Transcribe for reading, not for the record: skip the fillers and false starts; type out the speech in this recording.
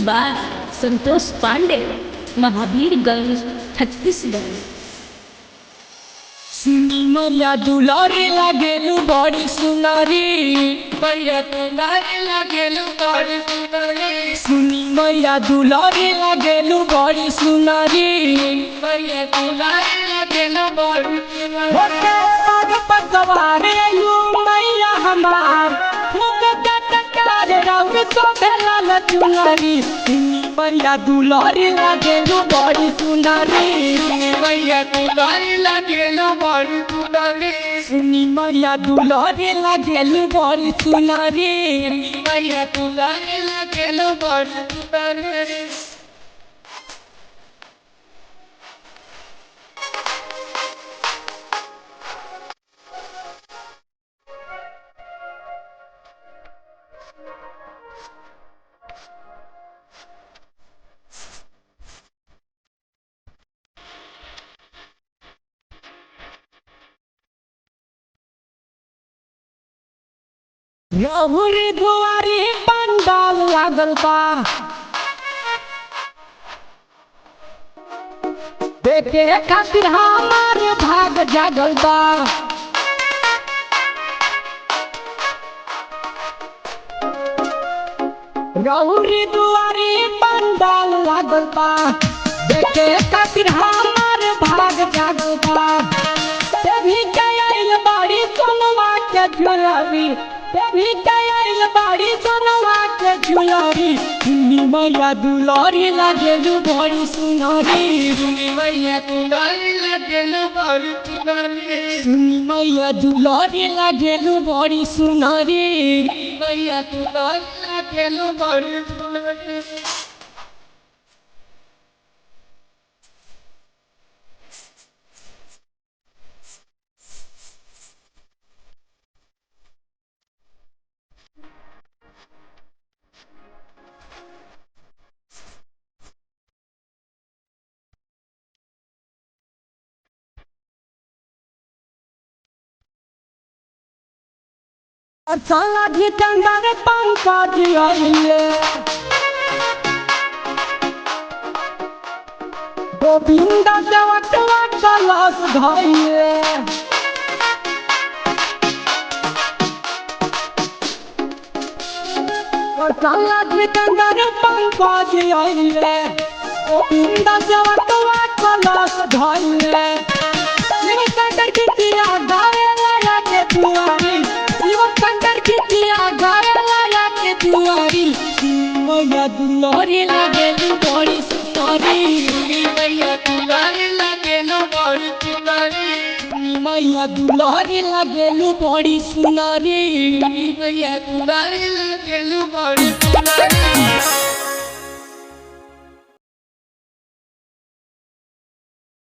By Santosh Pandey, Mahavirganj, Chhattisgarh. मैया दुलारी लागेलू बड़ी सुनारी, मैया दुलारी लागेलू बड़ी सुनारी। सुनी मैया दुलारी लागेलू बड़ी सुनारी, मैया दुलारी लागेलू बड़ी सुनारी। होके पग पगवारे यू मैया हमार, होके टटकार रंग सोभे लाल चुनरी। सुनी मैया दुलारी लागेलू बड़ी सुनारी, मैया दुलारी लागेलू बड़ी सुनारी। सुनी मैया दुलारी लागेलू बड़ी सुनारी, मैया दुलारी लागेलू बड़ी सुनारी। रहुरी दुआरी पंडाल लागल बा, देखे खातिर हमार भाग जागल बा। रहुरी दुआरी पंडाल लागल बा, देखे खातिर हमार भाग जागल बा। देवी गयल बाड़ी सोनवा के झुलरी, देवी गयल बाड़ी सोनवा के झुलरी। सुनी मैया दुलारी लागेलू बड़ी सुनारी, सुनी मैया दुलारी लागेलू बड़ी सुनारी। सुनी मैया दुलारी लागेलू बड़ी सुनारी, मैया दुलारी लागेलू बड़ी सुनारी। चला जितेंद्र पंकज आइले, गोविंद देवटवा कलश धइले। चला जितेंद्र पंकज आइले, गोविंद देवटवा कलश धइले। शिवशंकर गीतिया गावे लाया के दुआरी, शिवशंकर गीतिया गावे लाया के दुआरी। मैया दुलारी लागेलू बड़ी सुनारी, मैया दुलारी लागेलू बड़ी सुनारी। मैया दुलारी लागेलू बड़ी सुनारी, मैया दुलारी लागेलू बड़ी सुनारी।